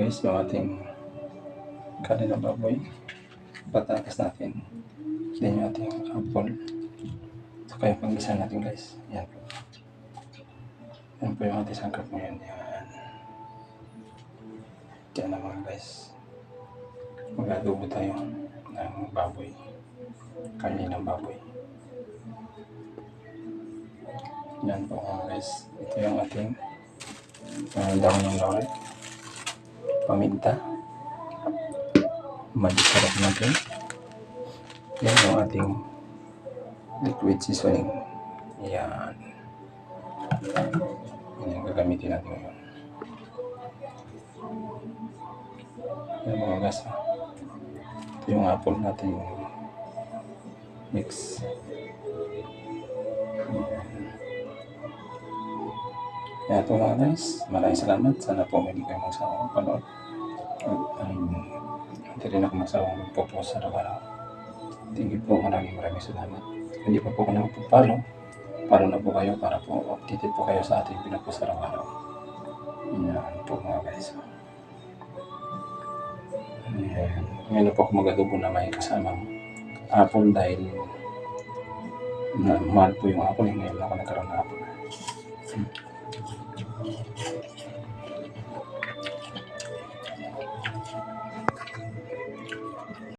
guys yung ating kanin ng baboy, patatas natin, then yung ating apple, saka yung pag-isa natin guys. Yan po. Yan po yung ating sangkap ngayon. Yan. Yan na mga guys. Mag-adobo tayo ng baboy. Kanin ng baboy. Yan po mga guys. Ito yung ating dahon ng laurel, paminta, madisarap natin. Yan yung ating liquid seasoning. Yan. Yan yung gagamitin natin ngayon. Yan mga guys. Ito yung apple natin mix. Kaya ito mga guys, maraming salamat. Sana po hindi kayo magsawang panood. Hindi rin ako magsawang magpo-post araw-araw. Thank you po, maraming salamat. Hindi pa po kayo magpo-follow, follow na po kayo para po updated po kayo sa ating pinapost araw-araw. Yan po mga guys. Ayan. Ngayon po ako mag-adobo na may kasamang apple dahil mahal po yung apple. Ngayon ako nagkaroon ng apple.